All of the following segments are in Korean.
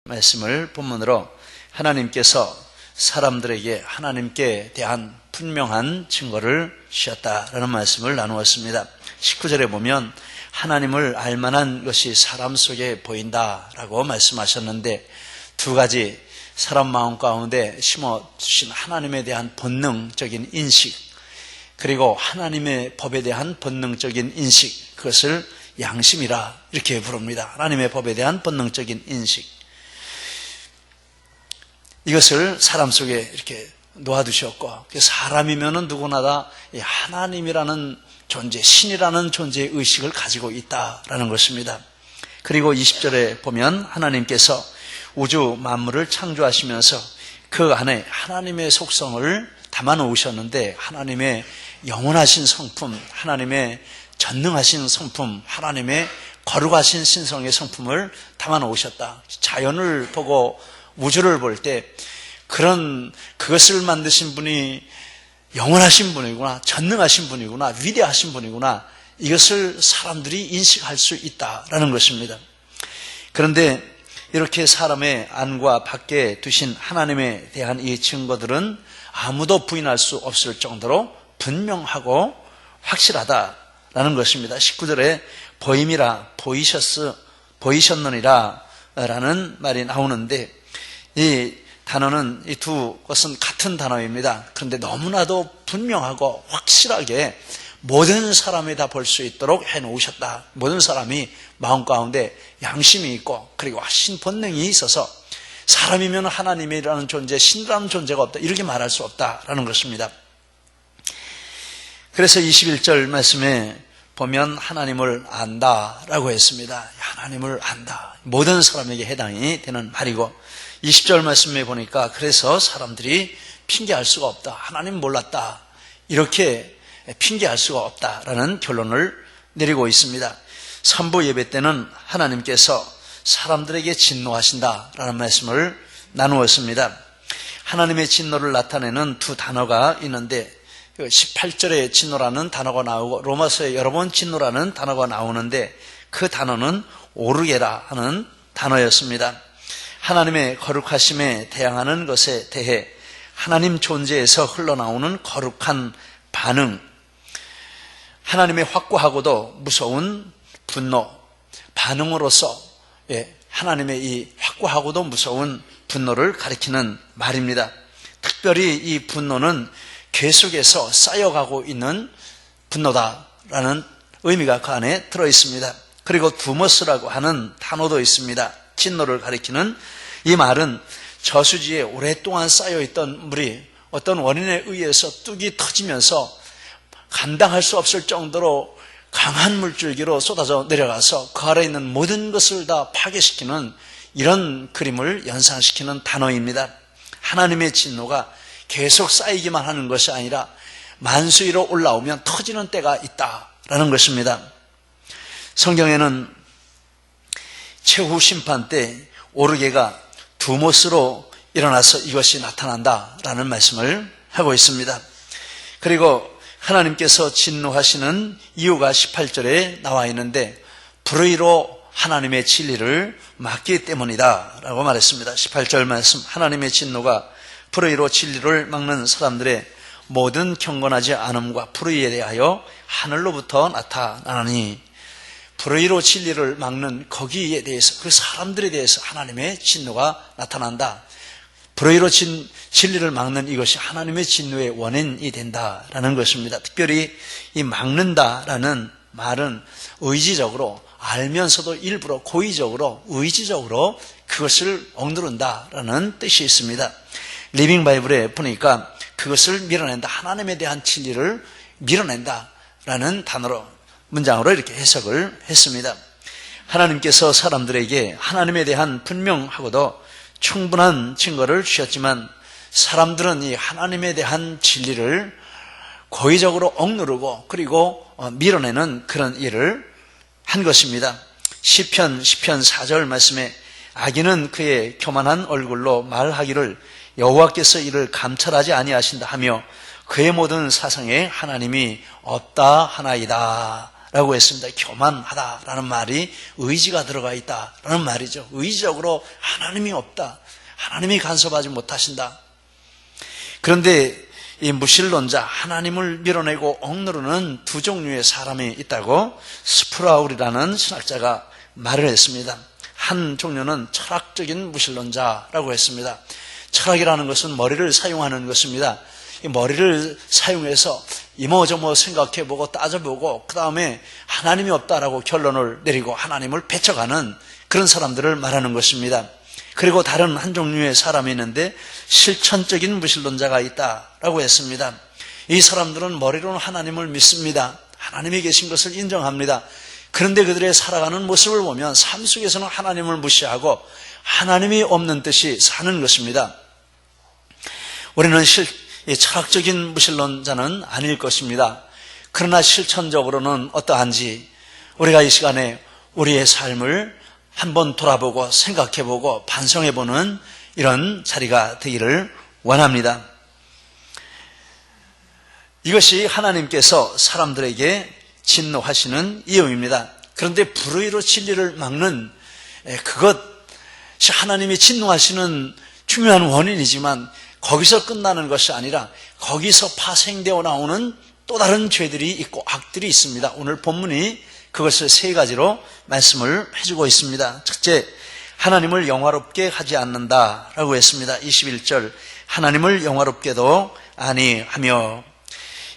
말씀을 본문으로 하나님께서 사람들에게 하나님께 대한 분명한 증거를 주셨다라는 말씀을 나누었습니다. 19절에 보면 하나님을 알만한 것이 사람 속에 보인다라고 말씀하셨는데, 두 가지 사람 마음 가운데 심어주신 하나님에 대한 본능적인 인식, 그리고 하나님의 법에 대한 본능적인 인식, 그것을 양심이라 이렇게 부릅니다. 하나님의 법에 대한 본능적인 인식, 이것을 사람 속에 이렇게 놓아두셨고, 사람이면은 누구나 다 하나님이라는 존재, 신이라는 존재의 의식을 가지고 있다라는 것입니다. 그리고 20절에 보면 하나님께서 우주 만물을 창조하시면서 그 안에 하나님의 속성을 담아 놓으셨는데, 하나님의 영원하신 성품, 하나님의 전능하신 성품, 하나님의 거룩하신 신성의 성품을 담아 놓으셨다. 자연을 보고 우주를 볼 때 그것을 만드신 분이 영원하신 분이구나, 전능하신 분이구나, 위대하신 분이구나, 이것을 사람들이 인식할 수 있다라는 것입니다. 그런데 이렇게 사람의 안과 밖에 두신 하나님에 대한 이 증거들은 아무도 부인할 수 없을 정도로 분명하고 확실하다라는 것입니다. 19절에 보임이라, 보이셨느니라 라는 말이 나오는데, 이 단어는, 이 두 것은 같은 단어입니다. 그런데 너무나도 분명하고 확실하게 모든 사람이 다 볼 수 있도록 해놓으셨다. 모든 사람이 마음 가운데 양심이 있고, 그리고 신 본능이 있어서 사람이면 하나님이라는 존재, 신이라는 존재가 없다, 이렇게 말할 수 없다라는 것입니다. 그래서 21절 말씀에 보면 하나님을 안다라고 했습니다. 하나님을 안다, 모든 사람에게 해당이 되는 말이고, 20절 말씀에 보니까 그래서 사람들이 핑계할 수가 없다, 하나님 몰랐다, 이렇게 핑계할 수가 없다라는 결론을 내리고 있습니다. 3부 예배 때는 하나님께서 사람들에게 진노하신다라는 말씀을 나누었습니다. 하나님의 진노를 나타내는 두 단어가 있는데, 18절에 진노라는 단어가 나오고 로마서에 여러 번 진노라는 단어가 나오는데, 그 단어는 오르게라 하는 단어였습니다. 하나님의 거룩하심에 대항하는 것에 대해 하나님 존재에서 흘러나오는 거룩한 반응, 하나님의 확고하고도 무서운 분노, 반응으로서 하나님의 이 확고하고도 무서운 분노를 가리키는 말입니다. 특별히 이 분노는 계속해서 쌓여가고 있는 분노다라는 의미가 그 안에 들어있습니다. 그리고 두머스라고 하는 단어도 있습니다. 진노를 가리키는 이 말은 저수지에 오랫동안 쌓여있던 물이 어떤 원인에 의해서 뚝이 터지면서 감당할 수 없을 정도로 강한 물줄기로 쏟아져 내려가서 그 아래에 있는 모든 것을 다 파괴시키는, 이런 그림을 연상시키는 단어입니다. 하나님의 진노가 계속 쌓이기만 하는 것이 아니라 만수위로 올라오면 터지는 때가 있다라는 것입니다. 성경에는 최후 심판 때 오르게가 두못으로 일어나서 이것이 나타난다라는 말씀을 하고 있습니다. 그리고 하나님께서 진노하시는 이유가 18절에 나와 있는데, 불의로 하나님의 진리를 막기 때문이다 라고 말했습니다. 18절 말씀, 하나님의 진노가 불의로 진리를 막는 사람들의 모든 경건하지 않음과 불의에 대하여 하늘로부터 나타나니, 불의로 진리를 막는 거기에 대해서, 그 사람들에 대해서 하나님의 진노가 나타난다. 불의로 진리를 막는 이것이 하나님의 진노의 원인이 된다라는 것입니다. 특별히 이 막는다라는 말은 의지적으로, 알면서도 일부러 고의적으로, 의지적으로 그것을 억누른다라는 뜻이 있습니다. 리빙 바이블에 보니까 그것을 밀어낸다, 하나님에 대한 진리를 밀어낸다라는 단어로, 문장으로 이렇게 해석을 했습니다. 하나님께서 사람들에게 하나님에 대한 분명하고도 충분한 증거를 주셨지만, 사람들은 이 하나님에 대한 진리를 고의적으로 억누르고 그리고 밀어내는 그런 일을 한 것입니다. 시편 4절 말씀에 악인은 그의 교만한 얼굴로 말하기를 여호와께서 이를 감찰하지 아니하신다 하며 그의 모든 사상에 하나님이 없다 하나이다 라고 했습니다. 교만하다라는 말이 의지가 들어가 있다라는 말이죠. 의지적으로 하나님이 없다, 하나님이 간섭하지 못하신다. 그런데 이 무신론자, 하나님을 밀어내고 억누르는 두 종류의 사람이 있다고 스프라울이라는 신학자가 말을 했습니다. 한 종류는 철학적인 무신론자라고 했습니다. 철학이라는 것은 머리를 사용하는 것입니다. 이 머리를 사용해서 이모저모 생각해보고 따져보고 그 다음에 하나님이 없다라고 결론을 내리고 하나님을 배척하는 그런 사람들을 말하는 것입니다. 그리고 다른 한 종류의 사람이 있는데 실천적인 무신론자가 있다라고 했습니다. 이 사람들은 머리로는 하나님을 믿습니다. 하나님이 계신 것을 인정합니다. 그런데 그들의 살아가는 모습을 보면 삶 속에서는 하나님을 무시하고 하나님이 없는 듯이 사는 것입니다. 우리는 철학적인 무신론자는 아닐 것입니다. 그러나 실천적으로는 어떠한지 우리가 이 시간에 우리의 삶을 한번 돌아보고 생각해보고 반성해보는 이런 자리가 되기를 원합니다. 이것이 하나님께서 사람들에게 진노하시는 이유입니다. 그런데 불의로 진리를 막는 그것이 하나님이 진노하시는 중요한 원인이지만 거기서 끝나는 것이 아니라 거기서 파생되어 나오는 또 다른 죄들이 있고 악들이 있습니다. 오늘 본문이 그것을 세 가지로 말씀을 해주고 있습니다. 첫째, 하나님을 영화롭게 하지 않는다라고 했습니다. 21절, 하나님을 영화롭게도 아니하며.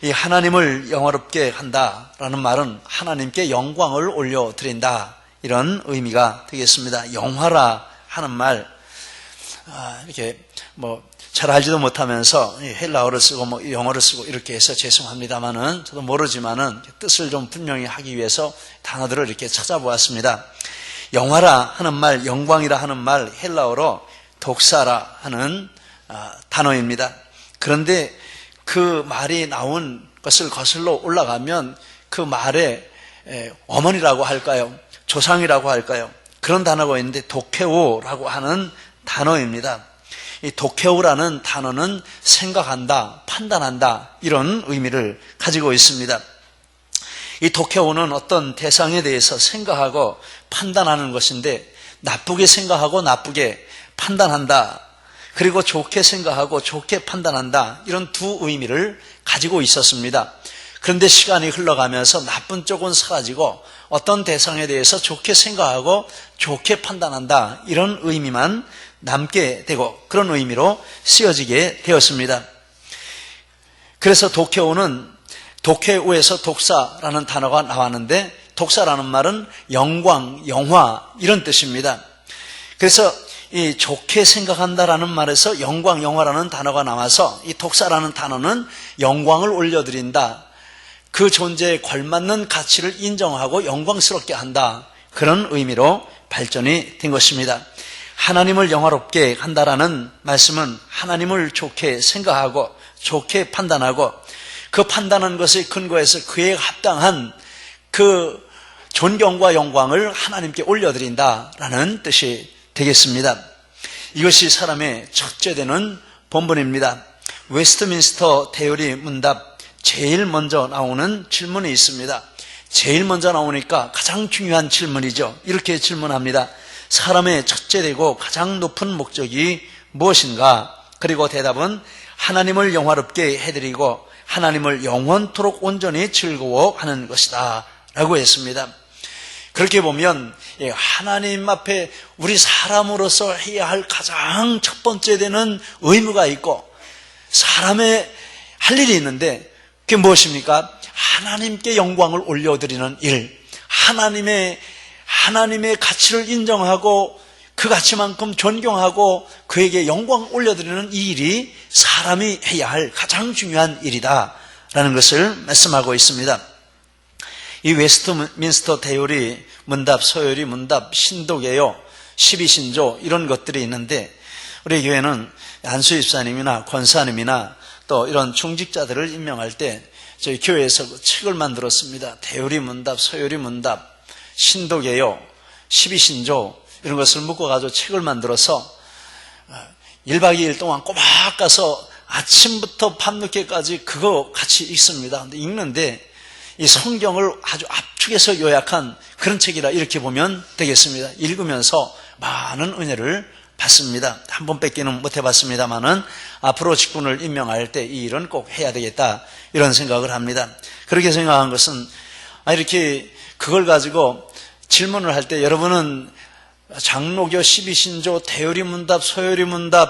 이 하나님을 영화롭게 한다라는 말은 하나님께 영광을 올려드린다, 이런 의미가 되겠습니다. 영화라 하는 말, 이렇게 잘 알지도 못하면서 헬라어를 쓰고 영어를 쓰고 이렇게 해서 죄송합니다만은 저도 모르지만은 뜻을 좀 분명히 하기 위해서 단어들을 이렇게 찾아보았습니다. 영화라 하는 말, 영광이라 하는 말, 헬라어로 독사라 하는 단어입니다. 그런데 그 말이 나온 것을 거슬러 올라가면 그 말에 어머니라고 할까요? 조상이라고 할까요? 그런 단어가 있는데 도케오라고 하는 단어입니다. 이 도케오라는 단어는 생각한다, 판단한다, 이런 의미를 가지고 있습니다. 이 도케오는 어떤 대상에 대해서 생각하고 판단하는 것인데 나쁘게 생각하고 나쁘게 판단한다, 그리고 좋게 생각하고 좋게 판단한다, 이런 두 의미를 가지고 있었습니다. 그런데 시간이 흘러가면서 나쁜 쪽은 사라지고 어떤 대상에 대해서 좋게 생각하고 좋게 판단한다, 이런 의미만 남게 되고 그런 의미로 쓰여지게 되었습니다. 그래서 도케오에서 독사라는 단어가 나왔는데 독사라는 말은 영광, 영화, 이런 뜻입니다. 그래서 이 좋게 생각한다라는 말에서 영광, 영화라는 단어가 나와서 이 독사라는 단어는 영광을 올려드린다, 그 존재에 걸맞는 가치를 인정하고 영광스럽게 한다, 그런 의미로 발전이 된 것입니다. 하나님을 영화롭게 한다라는 말씀은 하나님을 좋게 생각하고 좋게 판단하고 그 판단한 것에 근거해서 그에 합당한 그 존경과 영광을 하나님께 올려드린다라는 뜻이 되겠습니다. 이것이 사람의 첫째되는 본분입니다. 웨스트민스터 대요리 문답 제일 먼저 나오는 질문이 있습니다. 제일 먼저 나오니까 가장 중요한 질문이죠. 이렇게 질문합니다. 사람의 첫째되고 가장 높은 목적이 무엇인가? 그리고 대답은 하나님을 영화롭게 해드리고 하나님을 영원토록 온전히 즐거워하는 것이다 라고 했습니다. 그렇게 보면 하나님 앞에 우리 사람으로서 해야 할 가장 첫 번째 되는 의무가 있고 사람의 할 일이 있는데 그게 무엇입니까? 하나님께 영광을 올려드리는 일, 하나님의 가치를 인정하고 그 가치만큼 존경하고 그에게 영광 올려드리는 이 일이 사람이 해야 할 가장 중요한 일이다라는 것을 말씀하고 있습니다. 이 웨스트민스터 대요리 문답, 서요리 문답, 신도개요, 12신조 이런 것들이 있는데 우리 교회는 안수 집사님이나 권사님이나 또 이런 중직자들을 임명할 때 저희 교회에서 책을 만들었습니다. 대요리 문답, 서요리 문답, 신도개요, 12신조 이런 것을 묶어가지고 책을 만들어서 1박 2일 동안 꼬박 가서 아침부터 밤늦게까지 그거 같이 읽습니다. 근데 읽는데 이 성경을 아주 압축해서 요약한 그런 책이라 이렇게 보면 되겠습니다. 읽으면서 많은 은혜를 받습니다. 한 번 뺏기는 못 해봤습니다만은 앞으로 직분을 임명할 때 이 일은 꼭 해야 되겠다 이런 생각을 합니다. 그렇게 생각한 것은 이렇게 그걸 가지고 질문을 할 때 여러분은 장로교 12신조 대요리문답 소요리문답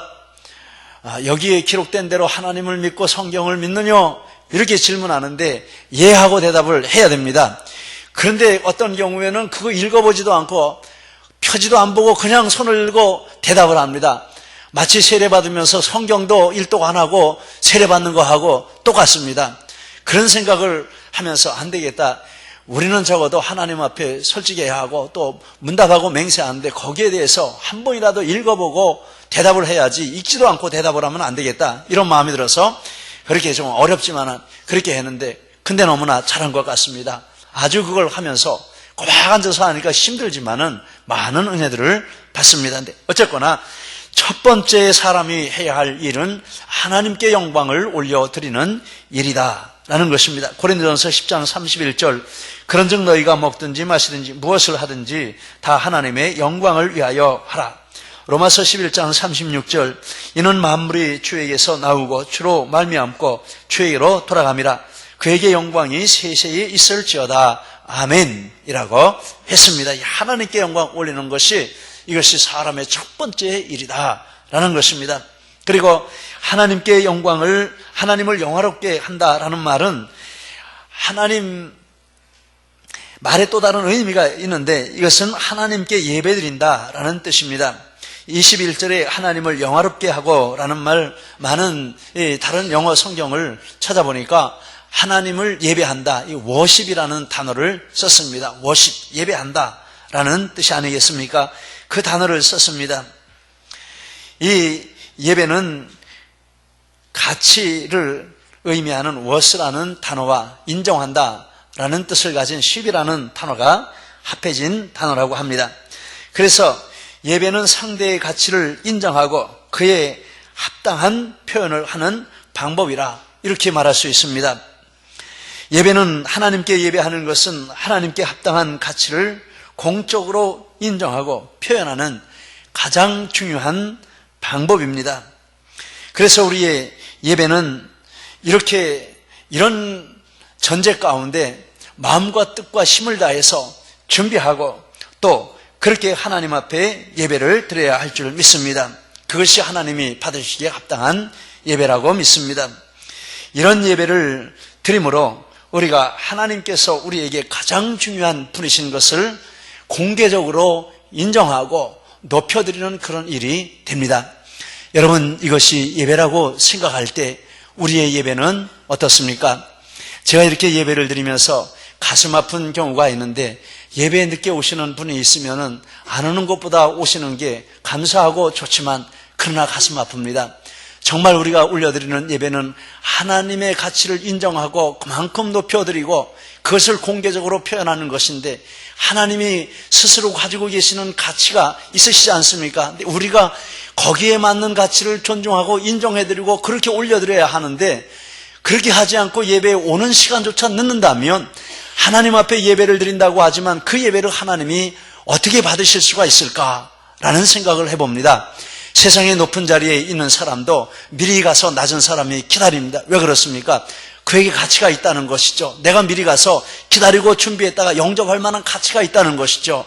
여기에 기록된 대로 하나님을 믿고 성경을 믿느냐 이렇게 질문하는데 예하고 대답을 해야 됩니다. 그런데 어떤 경우에는 그거 읽어보지도 않고 펴지도 안 보고 그냥 손을 들고 대답을 합니다. 마치 세례받으면서 성경도 일독 안 하고 세례받는 거 하고 똑같습니다. 그런 생각을 하면서 안 되겠다. 우리는 적어도 하나님 앞에 솔직해야 하고 또 문답하고 맹세하는데 거기에 대해서 한 번이라도 읽어보고 대답을 해야지 읽지도 않고 대답을 하면 안 되겠다. 이런 마음이 들어서 그렇게 좀 어렵지만은 그렇게 했는데 근데 너무나 잘한 것 같습니다. 아주 그걸 하면서 꼬박 앉아서 하니까 힘들지만은 많은 은혜들을 받습니다. 근데 어쨌거나 첫 번째 사람이 해야 할 일은 하나님께 영광을 올려드리는 일이다 라는 것입니다. 고린도전서 10장 31절 그런즉 너희가 먹든지 마시든지 무엇을 하든지 다 하나님의 영광을 위하여 하라. 로마서 11장 36절 이는 만물이 주에게서 나오고 주로 말미암고 주에게로 돌아감이라. 그에게 영광이 세세히 있을지어다. 아멘이라고 했습니다. 하나님께 영광 올리는 것이 이것이 사람의 첫 번째 일이다 라는 것입니다. 그리고 하나님께 영광을 하나님을 영화롭게 한다라는 말은 하나님 말에 또 다른 의미가 있는데 이것은 하나님께 예배드린다라는 뜻입니다. 21절에 하나님을 영화롭게 하고 라는 말 많은 다른 영어 성경을 찾아보니까 하나님을 예배한다, 이 worship이라는 단어를 썼습니다. worship, 예배한다 라는 뜻이 아니겠습니까? 그 단어를 썼습니다. 이 예배는 가치를 의미하는 worth라는 단어와 인정한다 라는 뜻을 가진 ship이라는 단어가 합해진 단어라고 합니다. 그래서 예배는 상대의 가치를 인정하고 그에 합당한 표현을 하는 방법이라 이렇게 말할 수 있습니다. 예배는 하나님께 예배하는 것은 하나님께 합당한 가치를 공적으로 인정하고 표현하는 가장 중요한 방법입니다. 그래서 우리의 예배는 이런 전제 가운데 마음과 뜻과 힘을 다해서 준비하고 또 그렇게 하나님 앞에 예배를 드려야 할 줄 믿습니다. 그것이 하나님이 받으시기에 합당한 예배라고 믿습니다. 이런 예배를 드림으로 우리가 하나님께서 우리에게 가장 중요한 분이신 것을 공개적으로 인정하고 높여드리는 그런 일이 됩니다. 여러분 이것이 예배라고 생각할 때 우리의 예배는 어떻습니까? 제가 이렇게 예배를 드리면서 가슴 아픈 경우가 있는데 예배에 늦게 오시는 분이 있으면 안 오는 것보다 오시는 게 감사하고 좋지만 그러나 가슴 아픕니다. 정말 우리가 올려드리는 예배는 하나님의 가치를 인정하고 그만큼 높여드리고 그것을 공개적으로 표현하는 것인데 하나님이 스스로 가지고 계시는 가치가 있으시지 않습니까? 근데 우리가 거기에 맞는 가치를 존중하고 인정해드리고 그렇게 올려드려야 하는데 그렇게 하지 않고 예배에 오는 시간조차 늦는다면 하나님 앞에 예배를 드린다고 하지만 그 예배를 하나님이 어떻게 받으실 수가 있을까라는 생각을 해봅니다. 세상의 높은 자리에 있는 사람도 미리 가서 낮은 사람이 기다립니다. 왜 그렇습니까? 그에게 가치가 있다는 것이죠. 내가 미리 가서 기다리고 준비했다가 영접할 만한 가치가 있다는 것이죠.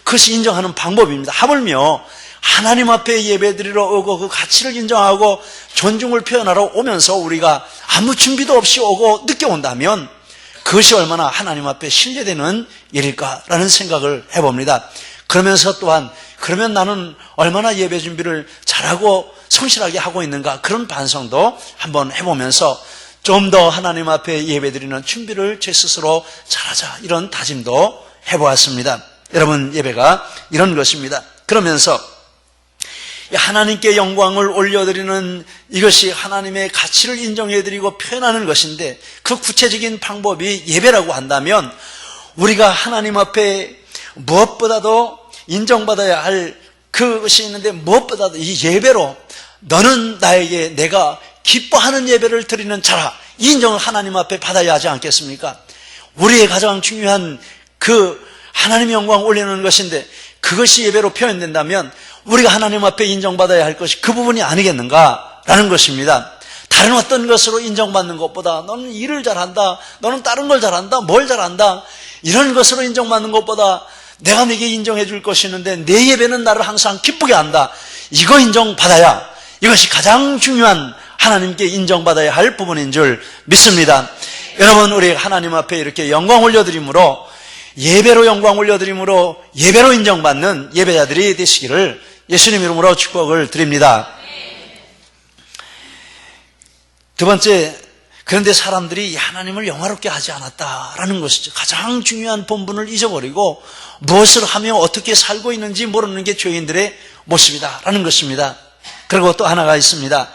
그것이 인정하는 방법입니다. 하물며 하나님 앞에 예배드리러 오고 그 가치를 인정하고 존중을 표현하러 오면서 우리가 아무 준비도 없이 오고 늦게 온다면 그것이 얼마나 하나님 앞에 신뢰되는 일일까라는 생각을 해봅니다. 그러면서 또한 그러면 나는 얼마나 예배 준비를 잘하고 성실하게 하고 있는가 그런 반성도 한번 해보면서 좀 더 하나님 앞에 예배드리는 준비를 제 스스로 잘하자 이런 다짐도 해보았습니다. 여러분 예배가 이런 것입니다. 그러면서 하나님께 영광을 올려드리는 이것이 하나님의 가치를 인정해드리고 표현하는 것인데 그 구체적인 방법이 예배라고 한다면 우리가 하나님 앞에 무엇보다도 인정받아야 할 그것이 있는데 무엇보다도 이 예배로 너는 나에게 내가 기뻐하는 예배를 드리는 자라 이 인정을 하나님 앞에 받아야 하지 않겠습니까? 우리의 가장 중요한 그 하나님의 영광 올리는 것인데 그것이 예배로 표현된다면 우리가 하나님 앞에 인정받아야 할 것이 그 부분이 아니겠는가라는 것입니다. 다른 어떤 것으로 인정받는 것보다 너는 일을 잘한다, 너는 다른 걸 잘한다, 뭘 잘한다, 이런 것으로 인정받는 것보다 내가 네게 인정해 줄 것이 있는데 내 예배는 나를 항상 기쁘게 한다, 이거 인정받아야 이것이 가장 중요한 하나님께 인정받아야 할 부분인 줄 믿습니다. 여러분, 우리 하나님 앞에 이렇게 영광 올려드림으로, 예배로 영광 올려드림으로 예배로 인정받는 예배자들이 되시기를 예수님 이름으로 축복을 드립니다. 두 번째, 그런데 사람들이 하나님을 영화롭게 하지 않았다라는 것이죠. 가장 중요한 본분을 잊어버리고 무엇을 하며 어떻게 살고 있는지 모르는 게 죄인들의 모습이다라는 것입니다. 그리고 또 하나가 있습니다.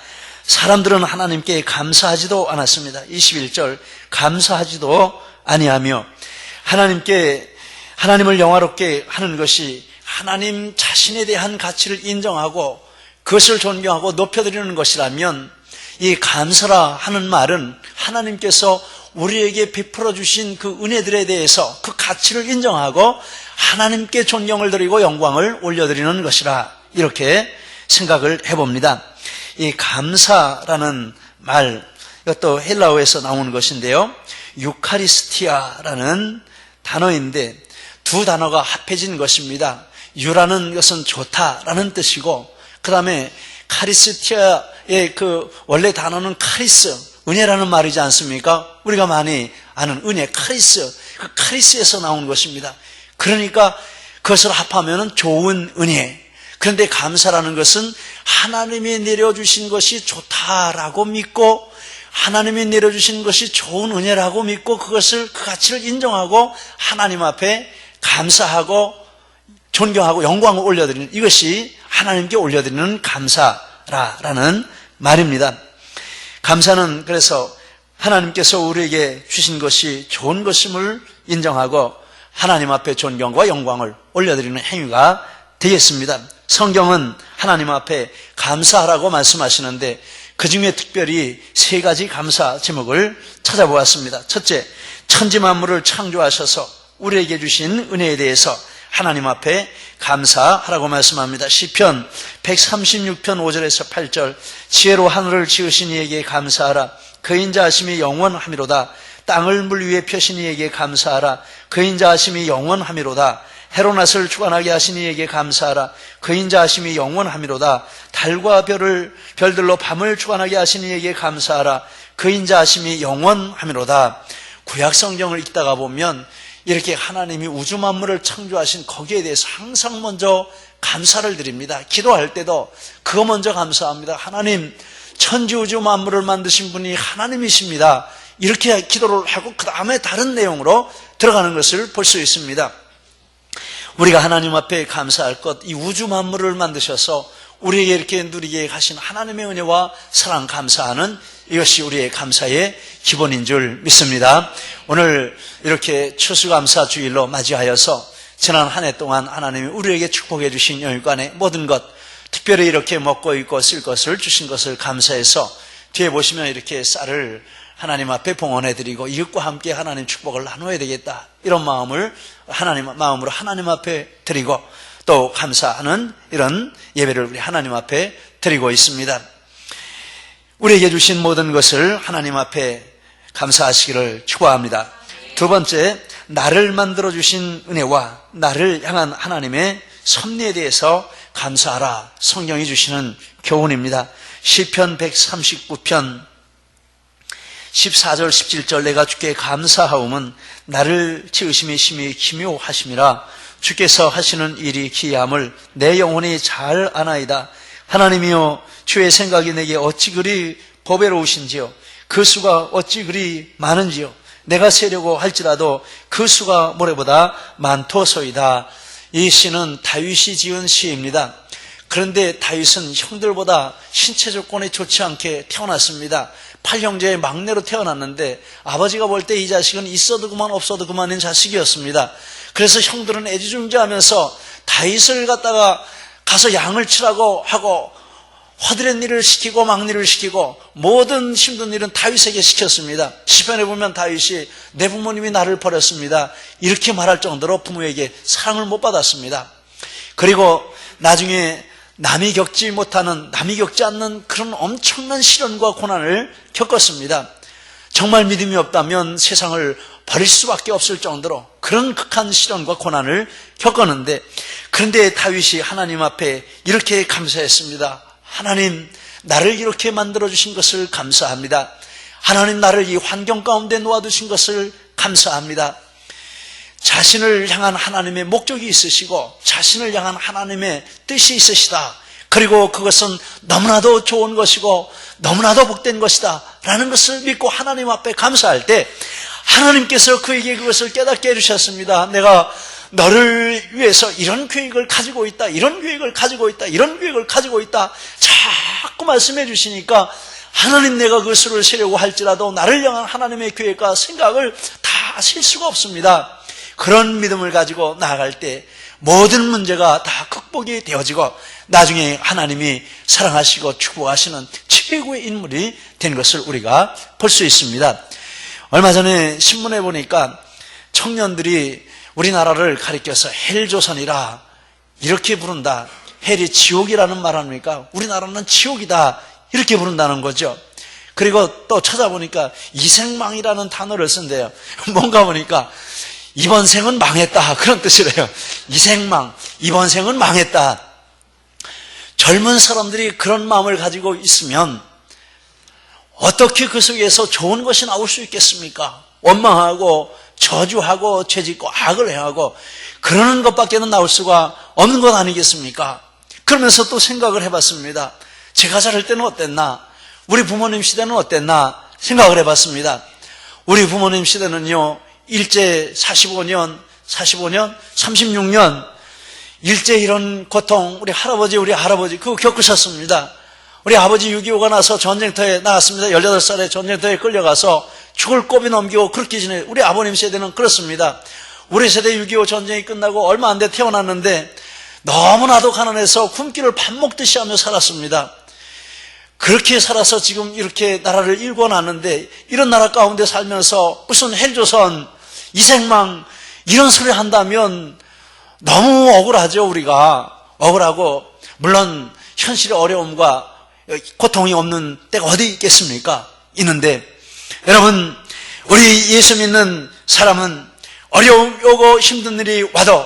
사람들은 하나님께 감사하지도 않았습니다. 21절, 감사하지도 아니하며, 하나님을 영화롭게 하는 것이 하나님 자신에 대한 가치를 인정하고 그것을 존경하고 높여드리는 것이라면, 이 감사라 하는 말은 하나님께서 우리에게 베풀어 주신 그 은혜들에 대해서 그 가치를 인정하고 하나님께 존경을 드리고 영광을 올려드리는 것이라, 이렇게 생각을 해봅니다. 이 감사라는 말, 이것도 헬라어에서 나오는 것인데요, 유카리스티아라는 단어인데 두 단어가 합해진 것입니다. 유라는 것은 좋다라는 뜻이고, 그 다음에 카리스티아의 그 원래 단어는 카리스, 은혜라는 말이지 않습니까? 우리가 많이 아는 은혜, 카리스, 그 카리스에서 나온 것입니다. 그러니까 그것을 합하면 좋은 은혜. 그런데 감사라는 것은 하나님이 내려주신 것이 좋다라고 믿고, 하나님이 내려주신 것이 좋은 은혜라고 믿고 그것을, 그 가치를 인정하고 하나님 앞에 감사하고 존경하고 영광을 올려드리는, 이것이 하나님께 올려드리는 감사라는 말입니다. 감사는 그래서 하나님께서 우리에게 주신 것이 좋은 것임을 인정하고 하나님 앞에 존경과 영광을 올려드리는 행위가 되겠습니다. 성경은 하나님 앞에 감사하라고 말씀하시는데 그 중에 특별히 세 가지 감사 제목을 찾아보았습니다. 첫째, 천지 만물을 창조하셔서 우리에게 주신 은혜에 대해서 하나님 앞에 감사하라고 말씀합니다. 시편 136편 5절에서 8절, 지혜로 하늘을 지으신 이에게 감사하라. 그 인자하심이 영원하미로다. 땅을 물 위에 펴신 이에게 감사하라. 그 인자하심이 영원하미로다. 해로 낫을 주관하게 하신 이에게 감사하라. 그 인자하심이 영원하미로다. 달과 별들로 밤을 주관하게 하신 이에게 감사하라. 그 인자하심이 영원하미로다. 구약 성경을 읽다가 보면 이렇게 하나님이 우주 만물을 창조하신 거기에 대해서 항상 먼저 감사를 드립니다. 기도할 때도 그거 먼저 감사합니다. 하나님, 천지 우주 만물을 만드신 분이 하나님이십니다. 이렇게 기도를 하고 그 다음에 다른 내용으로 들어가는 것을 볼 수 있습니다. 우리가 하나님 앞에 감사할 것, 이 우주 만물을 만드셔서 우리에게 이렇게 누리게 하신 하나님의 은혜와 사랑 감사하는, 이것이 우리의 감사의 기본인 줄 믿습니다. 오늘 이렇게 추수감사 주일로 맞이하여서 지난 한 해 동안 하나님이 우리에게 축복해 주신 영육간의 모든 것, 특별히 이렇게 먹고 입고 쓸 것을 주신 것을 감사해서 뒤에 보시면 이렇게 쌀을 하나님 앞에 봉헌해드리고 이웃과 함께 하나님 축복을 나누어야 되겠다, 이런 마음으로 하나님 앞에 드리고 또 감사하는 이런 예배를 우리 하나님 앞에 드리고 있습니다. 우리에게 주신 모든 것을 하나님 앞에 감사하시기를 축원합니다. 두 번째, 나를 만들어주신 은혜와 나를 향한 하나님의 섭리에 대해서 감사하라, 성경이 주시는 교훈입니다. 시편 139편 14절 17절, 내가 주께 감사하오면 나를 지으심이 심히 기묘하심이라. 주께서 하시는 일이 기이함을 내 영혼이 잘 아나이다. 하나님이여, 주의 생각이 내게 어찌 그리 보배로우신지요, 그 수가 어찌 그리 많은지요. 내가 세려고 할지라도 그 수가 모래보다 많도소이다. 이 시는 다윗이 지은 시입니다. 그런데 다윗은 형들보다 신체 조건이 좋지 않게 태어났습니다. 8형제의 막내로 태어났는데 아버지가 볼 때 이 자식은 있어도 그만 없어도 그만인 자식이었습니다. 그래서 형들은 애지중지하면서 다윗을 갖다가 가서 양을 치라고 하고 허드렛 일을 시키고 막일을 시키고 모든 힘든 일은 다윗에게 시켰습니다. 시편에 보면 다윗이 내 부모님이 나를 버렸습니다, 이렇게 말할 정도로 부모에게 사랑을 못 받았습니다. 그리고 나중에 남이 겪지 않는 그런 엄청난 시련과 고난을 겪었습니다. 정말 믿음이 없다면 세상을 버릴 수밖에 없을 정도로 그런 극한 시련과 고난을 겪었는데, 그런데 다윗이 하나님 앞에 이렇게 감사했습니다. 하나님, 나를 이렇게 만들어주신 것을 감사합니다. 하나님, 나를 이 환경 가운데 놓아두신 것을 감사합니다. 자신을 향한 하나님의 목적이 있으시고 자신을 향한 하나님의 뜻이 있으시다, 그리고 그것은 너무나도 좋은 것이고 너무나도 복된 것이다 라는 것을 믿고 하나님 앞에 감사할 때 하나님께서 그에게 그것을 깨닫게 해주셨습니다. 내가 너를 위해서 이런 계획을 가지고 있다, 이런 계획을 가지고 있다, 이런 계획을 가지고 있다 자꾸 말씀해 주시니까 하나님, 내가 그것을 세려고 할지라도 나를 향한 하나님의 계획과 생각을 다 셀 수가 없습니다. 그런 믿음을 가지고 나아갈 때 모든 문제가 다 극복이 되어지고 나중에 하나님이 사랑하시고 축복하시는 최고의 인물이 된 것을 우리가 볼 수 있습니다. 얼마 전에 신문에 보니까 청년들이 우리나라를 가리켜서 헬조선이라 이렇게 부른다, 헬이 지옥이라는 말 아닙니까? 우리나라는 지옥이다 이렇게 부른다는 거죠. 그리고 또 찾아보니까 이생망이라는 단어를 쓴대요. 뭔가 보니까 이번 생은 망했다 그런 뜻이래요. 이생망, 이번 생은 망했다. 젊은 사람들이 그런 마음을 가지고 있으면 어떻게 그 속에서 좋은 것이 나올 수 있겠습니까? 원망하고 저주하고 죄짓고 악을 행하고 그러는 것밖에는 나올 수가 없는 것 아니겠습니까? 그러면서 또 생각을 해봤습니다. 제가 자랄 때는 어땠나? 우리 부모님 시대는 어땠나? 생각을 해봤습니다. 우리 부모님 시대는요, 일제 45년, 36년 일제 이런 고통 우리 할아버지 그거 겪으셨습니다. 우리 아버지 6.25가 나서 전쟁터에 나갔습니다. 18살에 전쟁터에 끌려가서 죽을 고비 넘기고 그렇게 지내. 우리 아버님 세대는 그렇습니다. 우리 세대 6.25 전쟁이 끝나고 얼마 안 돼 태어났는데 너무나도 가난해서 굶기를 밥 먹듯이 하며 살았습니다. 그렇게 살아서 지금 이렇게 나라를 일궈놨는데 이런 나라 가운데 살면서 무슨 헬조선, 이생망 이런 소리 한다면 너무 억울하죠. 우리가 억울하고, 물론 현실의 어려움과 고통이 없는 때가 어디 있겠습니까? 있는데 여러분, 우리 예수 믿는 사람은 어려우고 힘든 일이 와도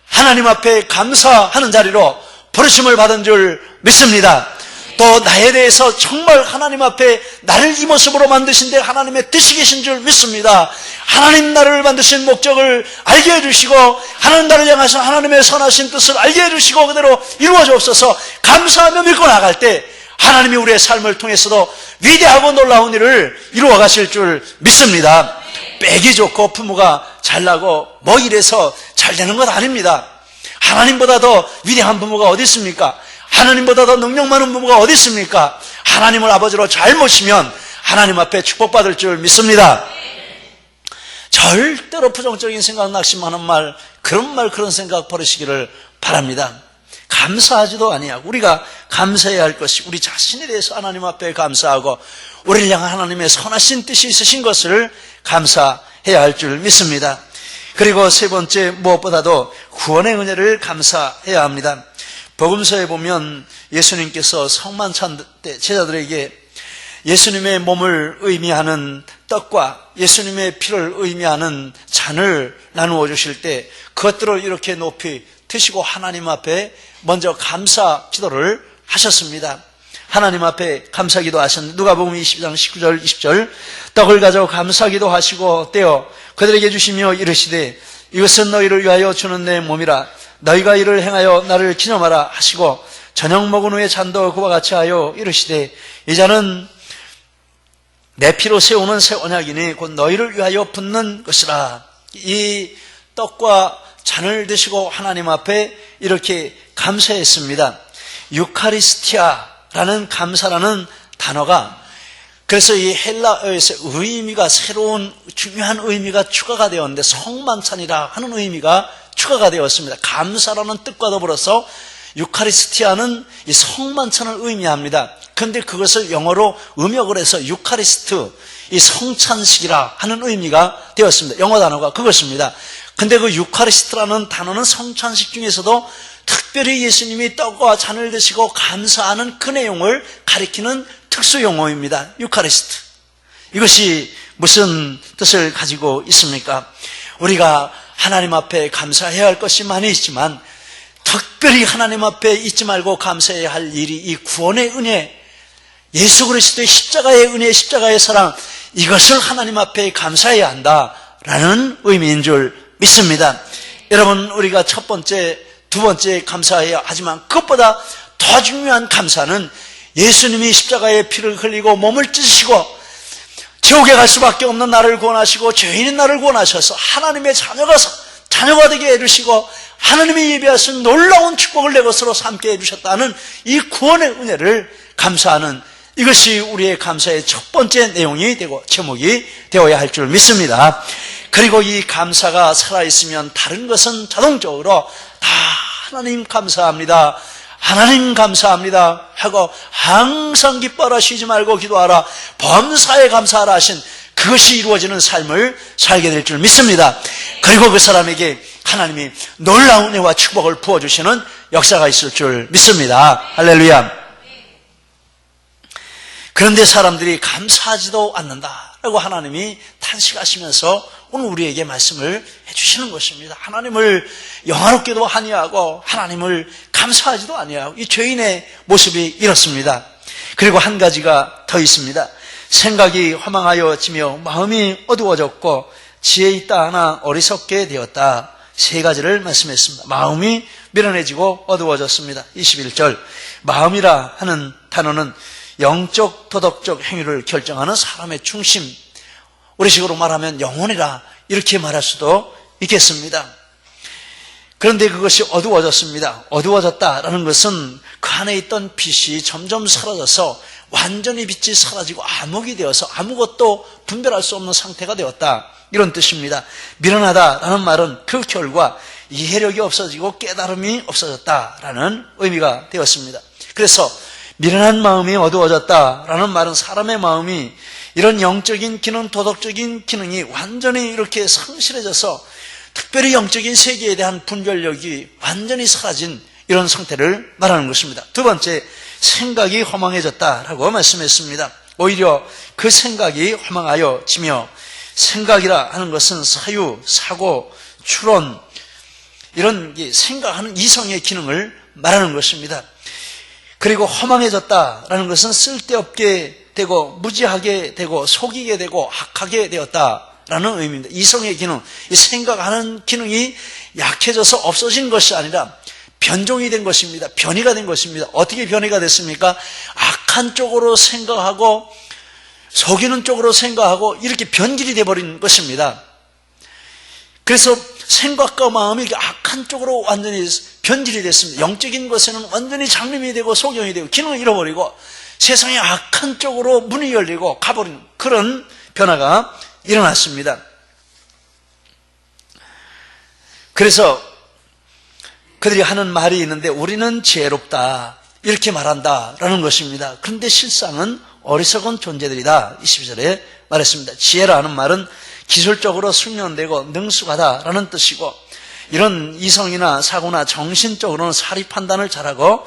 하나님 앞에 감사하는 자리로 부르심을 받은 줄 믿습니다. 또 나에 대해서 정말 하나님 앞에 나를 이 모습으로 만드신 데 하나님의 뜻이 계신 줄 믿습니다. 하나님 나를 만드신 목적을 알게 해주시고 하나님 나를 향하신 하나님의 선하신 뜻을 알게 해주시고 그대로 이루어 주옵소서. 감사하며 믿고 나갈 때 하나님이 우리의 삶을 통해서도 위대하고 놀라운 일을 이루어 가실 줄 믿습니다. 빽이 좋고 부모가 잘나고 뭐 이래서 잘 되는 것 아닙니다. 하나님보다 더 위대한 부모가 어디 있습니까? 하나님보다 더 능력 많은 부모가 어디 있습니까? 하나님을 아버지로 잘 모시면 하나님 앞에 축복받을 줄 믿습니다. 절대로 부정적인 생각, 낙심하는 말, 그런 생각 버리시기를 바랍니다. 감사하지도 아니하고 우리가 감사해야 할 것이 우리 자신에 대해서 하나님 앞에 감사하고 우리를 향한 하나님의 선하신 뜻이 있으신 것을 감사해야 할 줄 믿습니다. 그리고 세 번째, 무엇보다도 구원의 은혜를 감사해야 합니다. 복음서에 보면 예수님께서 성만찬 때 제자들에게 예수님의 몸을 의미하는 떡과 예수님의 피를 의미하는 잔을 나누어 주실 때 그것들을 이렇게 높이 드시고 하나님 앞에 먼저 감사 기도를 하셨습니다. 하나님 앞에 감사 기도하셨는데 누가복음 22장 19절 20절 떡을 가져 감사 기도하시고 떼어 그들에게 주시며 이르시되 이것은 너희를 위하여 주는 내 몸이라 너희가 이를 행하여 나를 기념하라 하시고 저녁 먹은 후에 잔도 그와 같이 하여 이르시되 이 잔은 내 피로 세우는 새 언약이니 곧 너희를 위하여 붓는 것이라. 이 떡과 잔을 드시고 하나님 앞에 이렇게 감사했습니다. 유카리스티아라는 감사라는 단어가 그래서 이 헬라어에서 의미가 새로운 중요한 의미가 추가가 되었는데 성만찬이라 하는 의미가 추가가 되었습니다. 감사라는 뜻과 더불어서 유카리스티아는 이 성만찬을 의미합니다. 그런데 그것을 영어로 음역을 해서 유카리스트, 이 성찬식이라 하는 의미가 되었습니다. 영어 단어가 그것입니다. 근데 그 유카리스트라는 단어는 성찬식 중에서도 특별히 예수님이 떡과 잔을 드시고 감사하는 그 내용을 가리키는 특수 용어입니다. 유카리스트. 이것이 무슨 뜻을 가지고 있습니까? 우리가 하나님 앞에 감사해야 할 것이 많이 있지만 특별히 하나님 앞에 잊지 말고 감사해야 할 일이 이 구원의 은혜, 예수 그리스도의 십자가의 은혜, 십자가의 사랑, 이것을 하나님 앞에 감사해야 한다라는 의미인 줄 믿습니다. 여러분, 우리가 첫 번째, 두 번째 감사해야 하지만 그것보다 더 중요한 감사는 예수님이 십자가의 피를 흘리고 몸을 찢으시고 지옥에 갈 수밖에 없는 나를 구원하시고 죄인인 나를 구원하셔서 하나님의 자녀가 되게 해주시고 하나님이 예비하신 놀라운 축복을 내 것으로 삼게 해주셨다는 이 구원의 은혜를 감사하는, 이것이 우리의 감사의 첫 번째 내용이 되고 제목이 되어야 할 줄 믿습니다. 그리고 이 감사가 살아있으면 다른 것은 자동적으로 다 하나님 감사합니다, 하나님 감사합니다 하고 항상 기뻐하라, 쉬지 말고 기도하라, 범사에 감사하라 하신 그것이 이루어지는 삶을 살게 될 줄 믿습니다. 그리고 그 사람에게 하나님이 놀라운 은혜와 축복을 부어주시는 역사가 있을 줄 믿습니다. 할렐루야. 그런데 사람들이 감사하지도 않는다라고 하나님이 탄식하시면서 오늘 우리에게 말씀을 해주시는 것입니다. 하나님을 영화롭게도 아니하고 하나님을 감사하지도 아니하고 이 죄인의 모습이 이렇습니다. 그리고 한 가지가 더 있습니다. 생각이 허망하여지며 마음이 어두워졌고 지혜 있다 하나 어리석게 되었다. 세 가지를 말씀했습니다. 마음이 미련해지고 어두워졌습니다. 21절, 마음이라 하는 단어는 영적 도덕적 행위를 결정하는 사람의 중심, 우리식으로 말하면 영혼이라 이렇게 말할 수도 있겠습니다. 그런데 그것이 어두워졌습니다. 어두워졌다라는 것은 그 안에 있던 빛이 점점 사라져서 완전히 빛이 사라지고 암흑이 되어서 아무것도 분별할 수 없는 상태가 되었다, 이런 뜻입니다. 미련하다라는 말은 그 결과 이해력이 없어지고 깨달음이 없어졌다라는 의미가 되었습니다. 그래서 미련한 마음이 어두워졌다라는 말은 사람의 마음이 이런 영적인 기능, 도덕적인 기능이 완전히 이렇게 상실해져서 특별히 영적인 세계에 대한 분별력이 완전히 사라진 이런 상태를 말하는 것입니다. 두 번째, 생각이 허망해졌다라고 말씀했습니다. 오히려 그 생각이 허망하여지며, 생각이라 하는 것은 사유, 사고, 추론, 이런 생각하는 이성의 기능을 말하는 것입니다. 그리고 허망해졌다라는 것은 쓸데없게 되고 무지하게 되고 속이게 되고 악하게 되었다라는 의미입니다. 이성의 기능, 이 생각하는 기능이 약해져서 없어진 것이 아니라 변종이 된 것입니다. 변이가 된 것입니다. 어떻게 변이가 됐습니까? 악한 쪽으로 생각하고 속이는 쪽으로 생각하고 이렇게 변질이 되어버린 것입니다. 그래서 생각과 마음이 악한 쪽으로 완전히 변질이 됐습니다. 영적인 것에는 완전히 장님이 되고 소경이 되고 기능을 잃어버리고 세상의 악한 쪽으로 문이 열리고 가버린 그런 변화가 일어났습니다. 그래서 그들이 하는 말이 있는데, 우리는 지혜롭다 이렇게 말한다라는 것입니다. 그런데 실상은 어리석은 존재들이다, 22절에 말했습니다. 지혜라는 말은 기술적으로 숙련되고 능숙하다라는 뜻이고, 이런 이성이나 사고나 정신적으로는 사리 판단을 잘하고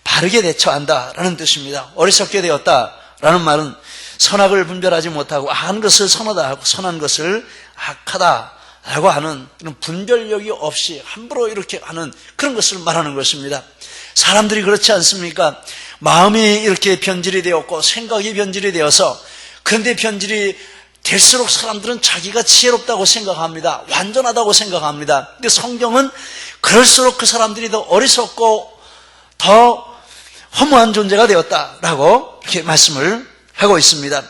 바르게 대처한다라는 뜻입니다. 어리석게 되었다라는 말은 선악을 분별하지 못하고 악한 것을 선하다 하고 선한 것을 악하다라고 하는 이런 분별력이 없이 함부로 이렇게 하는 그런 것을 말하는 것입니다. 사람들이 그렇지 않습니까? 마음이 이렇게 변질이 되었고 생각이 변질이 되어서, 그런데 변질이 될수록 사람들은 자기가 지혜롭다고 생각합니다. 완전하다고 생각합니다. 근데 성경은 그럴수록 그 사람들이 더 어리석고 더 허무한 존재가 되었다라고 이렇게 말씀을 하고 있습니다.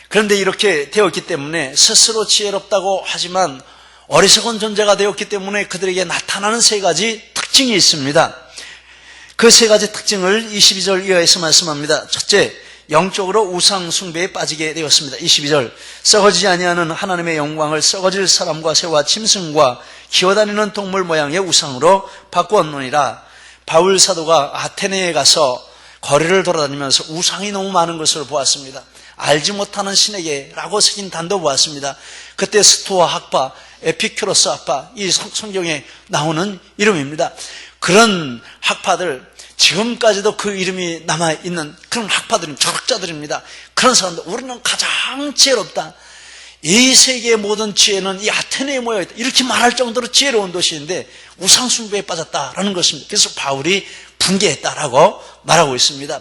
그런데 이렇게 되었기 때문에 스스로 지혜롭다고 하지만 어리석은 존재가 되었기 때문에 그들에게 나타나는 세 가지 특징이 있습니다. 그 세 가지 특징을 22절 이하에서 말씀합니다. 첫째, 영적으로 우상 숭배에 빠지게 되었습니다. 22절, 썩어지지 아니하는 하나님의 영광을 썩어질 사람과 새와 짐승과 기어다니는 동물 모양의 우상으로 바꾸었느니라. 바울 사도가 아테네에 가서 거리를 돌아다니면서 우상이 너무 많은 것을 보았습니다. 알지 못하는 신에게라고 쓰인 단도 보았습니다. 그때 스토아 학파, 에피큐로스 학파, 이 성경에 나오는 이름입니다. 그런 학파들, 지금까지도 그 이름이 남아있는 그런 학파들은 철학자들입니다. 그런 사람들, 우리는 가장 지혜롭다. 이 세계의 모든 지혜는 이 아테네에 모여있다. 이렇게 말할 정도로 지혜로운 도시인데 우상숭배에 빠졌다라는 것입니다. 그래서 바울이 분개했다라고 말하고 있습니다.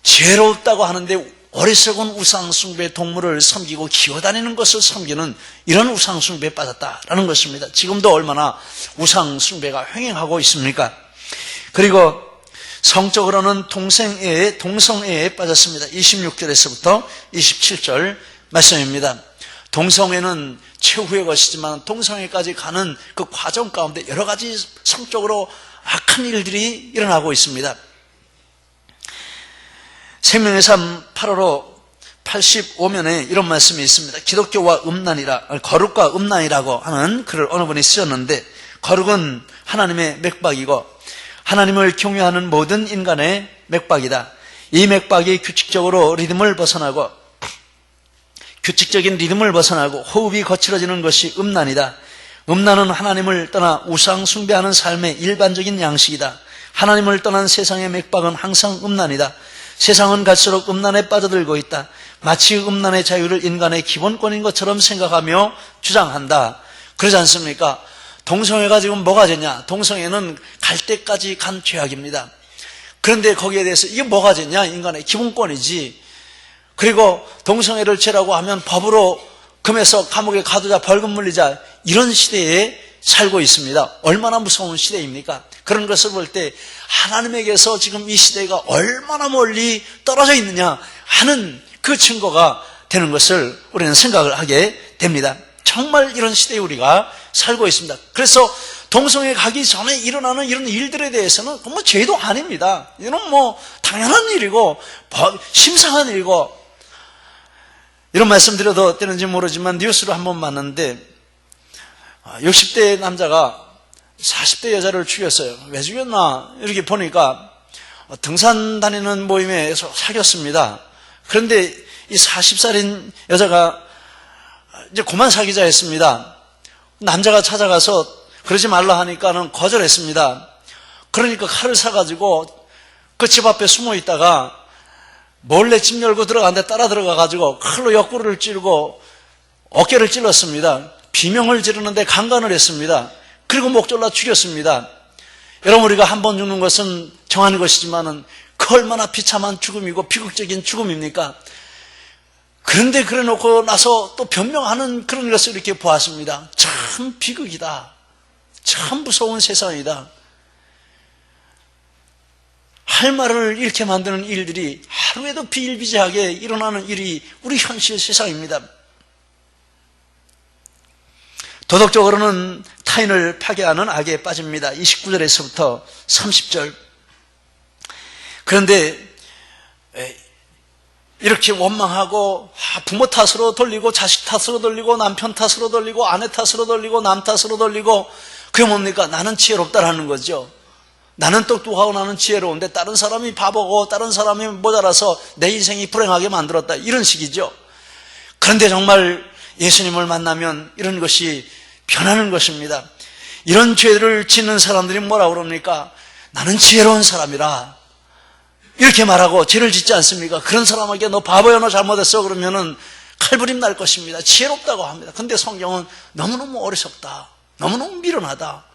지혜롭다고 하는데 어리석은 우상숭배 동물을 섬기고 기어다니는 것을 섬기는 이런 우상숭배에 빠졌다라는 것입니다. 지금도 얼마나 우상숭배가 횡행하고 있습니까? 그리고 성적으로는 동성애에 빠졌습니다. 26절에서부터 27절 말씀입니다. 동성애는 최후의 것이지만 동성애까지 가는 그 과정 가운데 여러 가지 성적으로 악한 일들이 일어나고 있습니다. 생명의 삶 8호로 85면에 이런 말씀이 있습니다. 기독교와 거룩과 음란이라고 하는 글을 어느 분이 쓰셨는데, 거룩은 하나님의 맥박이고 하나님을 경외하는 모든 인간의 맥박이다. 이 맥박이 규칙적인 리듬을 벗어나고 호흡이 거칠어지는 것이 음란이다. 음란은 하나님을 떠나 우상 숭배하는 삶의 일반적인 양식이다. 하나님을 떠난 세상의 맥박은 항상 음란이다. 세상은 갈수록 음란에 빠져들고 있다. 마치 음란의 자유를 인간의 기본권인 것처럼 생각하며 주장한다. 그러지 않습니까? 동성애가 지금 뭐가 되냐? 동성애는 갈 때까지 간 죄악입니다. 그런데 거기에 대해서 이게 뭐가 되냐? 인간의 기본권이지. 그리고 동성애를 죄라고 하면 법으로 금해서 감옥에 가두자, 벌금 물리자, 이런 시대에 살고 있습니다. 얼마나 무서운 시대입니까? 그런 것을 볼 때 하나님에게서 지금 이 시대가 얼마나 멀리 떨어져 있느냐 하는 그 증거가 되는 것을 우리는 생각을 하게 됩니다. 정말 이런 시대에 우리가 살고 있습니다. 그래서 동성애 가기 전에 일어나는 이런 일들에 대해서는 뭐 죄도 아닙니다. 이건 뭐 당연한 일이고 심상한 일이고, 이런 말씀 드려도 되는지 모르지만 뉴스로 한번 봤는데 60대 남자가 40대 여자를 죽였어요. 왜 죽였나 이렇게 보니까 등산 다니는 모임에서 사귀었습니다. 그런데 이 40살인 여자가 이제 그만 사귀자 했습니다. 남자가 찾아가서 그러지 말라 하니까는 거절했습니다. 그러니까 칼을 사가지고 그 집 앞에 숨어 있다가 몰래 집 열고 들어갔는데 따라 들어가가지고 칼로 옆구리를 찌르고 어깨를 찔렀습니다. 비명을 지르는데 강간을 했습니다. 그리고 목 졸라 죽였습니다. 여러분, 우리가 한 번 죽는 것은 정한 것이지만은 그 얼마나 비참한 죽음이고 비극적인 죽음입니까? 그런데 그래 놓고 나서 또 변명하는 그런 것을 이렇게 보았습니다. 참 비극이다. 참 무서운 세상이다. 할 말을 잃게 만드는 일들이 하루에도 비일비재하게 일어나는 일이 우리 현실 세상입니다. 도덕적으로는 타인을 파괴하는 악에 빠집니다. 29절에서부터 30절. 그런데 이렇게 원망하고 부모 탓으로 돌리고 자식 탓으로 돌리고 남편 탓으로 돌리고 아내 탓으로 돌리고 남 탓으로 돌리고, 그게 뭡니까? 나는 지혜롭다라는 거죠. 나는 똑똑하고 나는 지혜로운데 다른 사람이 바보고 다른 사람이 모자라서 내 인생이 불행하게 만들었다, 이런 식이죠. 그런데 정말 예수님을 만나면 이런 것이 변하는 것입니다. 이런 죄를 짓는 사람들이 뭐라고 그럽니까? 나는 지혜로운 사람이라 이렇게 말하고 죄를 짓지 않습니까? 그런 사람에게 너 바보야, 너 잘못했어 그러면은 칼부림 날 것입니다. 지혜롭다고 합니다. 근데 성경은 너무너무 어리석다, 너무너무 미련하다,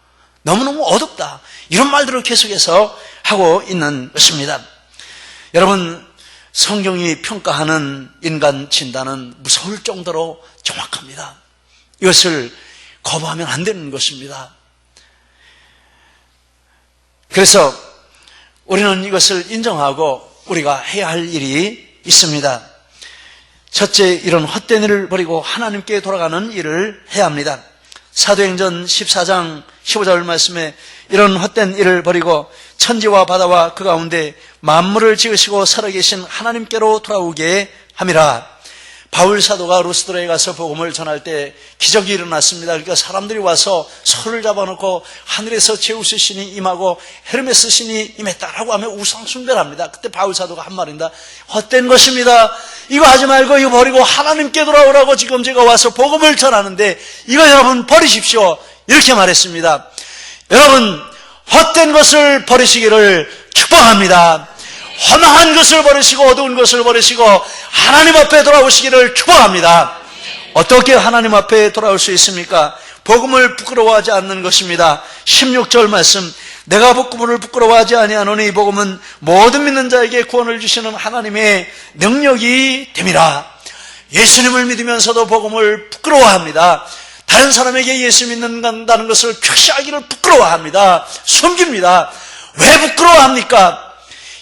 너무너무 어둡다, 이런 말들을 계속해서 하고 있는 것입니다. 여러분, 성경이 평가하는 인간 진단은 무서울 정도로 정확합니다. 이것을 거부하면 안 되는 것입니다. 그래서 우리는 이것을 인정하고 우리가 해야 할 일이 있습니다. 첫째, 이런 헛된 일을 버리고 하나님께 돌아가는 일을 해야 합니다. 사도행전 14장 15절 말씀에 이런 헛된 일을 버리고 천지와 바다와 그 가운데 만물을 지으시고 살아계신 하나님께로 돌아오게 함이라. 바울 사도가 루스드라에 가서 복음을 전할 때 기적이 일어났습니다. 그러니까 사람들이 와서 소를 잡아놓고 하늘에서 제우스 신이 임하고 헤르메스 신이 임했다라고 하며 우상 숭배를 합니다. 그때 바울 사도가 한 말입니다. 헛된 것입니다. 이거 하지 말고 이거 버리고 하나님께 돌아오라고 지금 제가 와서 복음을 전하는데 이거 여러분 버리십시오. 이렇게 말했습니다. 여러분 헛된 것을 버리시기를 축복합니다. 험한 것을 버리시고 어두운 것을 버리시고 하나님 앞에 돌아오시기를 축복합니다. 어떻게 하나님 앞에 돌아올 수 있습니까? 복음을 부끄러워하지 않는 것입니다. 16절 말씀, 내가 복음을 부끄러워하지 아니하노니 이 복음은 모든 믿는 자에게 구원을 주시는 하나님의 능력이 됨이라. 예수님을 믿으면서도 복음을 부끄러워합니다. 다른 사람에게 예수 믿는다는 것을 표시하기를 부끄러워합니다. 숨깁니다. 왜 부끄러워합니까?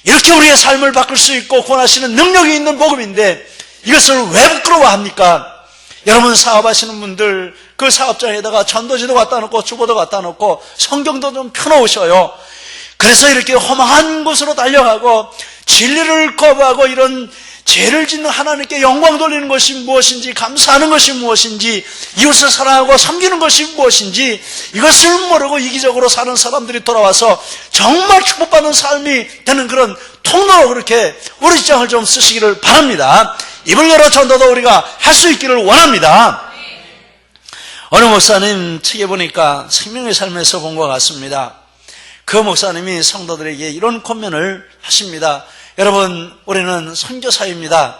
이렇게 우리의 삶을 바꿀 수 있고 구원하시는 능력이 있는 복음인데 이것을 왜 부끄러워합니까? 여러분 사업하시는 분들 그 사업장에다가 전도지도 갖다 놓고 주보도 갖다 놓고 성경도 좀 펴놓으셔요. 그래서 이렇게 험한 곳으로 달려가고 진리를 거부하고 이런 죄를 짓는 하나님께 영광 돌리는 것이 무엇인지, 감사하는 것이 무엇인지, 이웃을 사랑하고 섬기는 것이 무엇인지 이것을 모르고 이기적으로 사는 사람들이 돌아와서 정말 축복받는 삶이 되는 그런 통로로 그렇게 우리 입장을 좀 쓰시기를 바랍니다. 입을 열어 전도도 우리가 할 수 있기를 원합니다. 어느 목사님 책에 보니까 생명의 삶에서 본 것 같습니다. 그 목사님이 성도들에게 이런 권면을 하십니다. 여러분, 우리는 선교사입니다.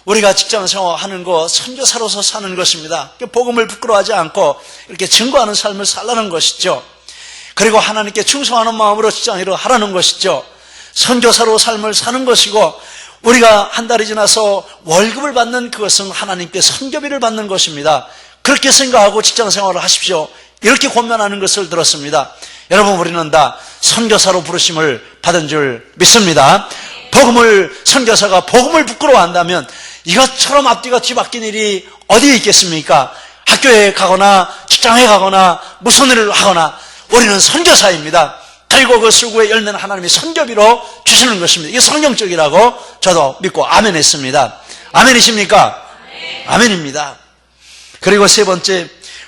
우리가 직장생활 하는 거 선교사로서 사는 것입니다. 복음을 부끄러워하지 않고 이렇게 증거하는 삶을 살라는 것이죠. 그리고 하나님께 충성하는 마음으로 직장일을 하라는 것이죠. 선교사로 삶을 사는 것이고 우리가 한 달이 지나서 월급을 받는 그것은 하나님께 선교비를 받는 것입니다. 그렇게 생각하고 직장생활을 하십시오. 이렇게 권면하는 것을 들었습니다. 여러분, 우리는 다 선교사로 부르심을 받은 줄 믿습니다. 선교사가 복음을 부끄러워한다면 이것처럼 앞뒤가 뒤바뀐 일이 어디에 있겠습니까? 학교에 가거나 직장에 가거나 무슨 일을 하거나 우리는 선교사입니다. 그리고 그 수고의 열매는 하나님이 선교비로 주시는 것입니다. 이게 성경적이라고 저도 믿고 아멘 했습니다. 아멘이십니까? 아멘입니다. 그리고 세 번째,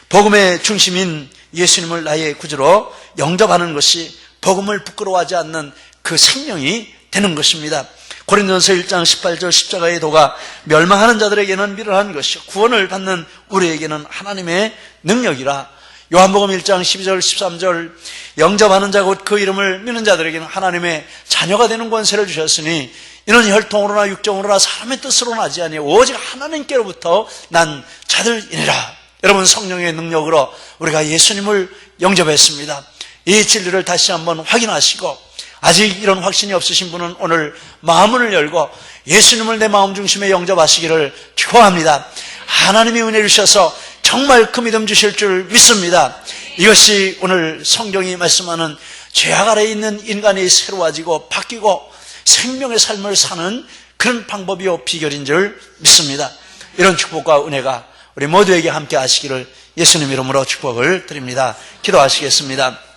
복음의 중심인 예수님을 나의 구주로 영접하는 것이 복음을 부끄러워하지 않는 그 생명이 되는 것입니다. 고린도전서 1장 18절 십자가의 도가 멸망하는 자들에게는 미련한 것이요 구원을 받는 우리에게는 하나님의 능력이라. 요한복음 1장 12절 13절 영접하는 자 곧 그 이름을 믿는 자들에게는 하나님의 자녀가 되는 권세를 주셨으니 이는 혈통으로나 육정으로나 사람의 뜻으로 나지 아니하여 오직 하나님께로부터 난 자들이니라. 여러분, 성령의 능력으로 우리가 예수님을 영접했습니다. 이 진리를 다시 한번 확인하시고 아직 이런 확신이 없으신 분은 오늘 마음을 열고 예수님을 내 마음 중심에 영접하시기를 축복합니다. 하나님이 은혜 주셔서 정말 그 믿음 주실 줄 믿습니다. 이것이 오늘 성경이 말씀하는 죄악 아래에 있는 인간이 새로워지고 바뀌고 생명의 삶을 사는 그런 방법이요 비결인 줄 믿습니다. 이런 축복과 은혜가 우리 모두에게 함께 하시기를 예수님 이름으로 축복을 드립니다. 기도하시겠습니다.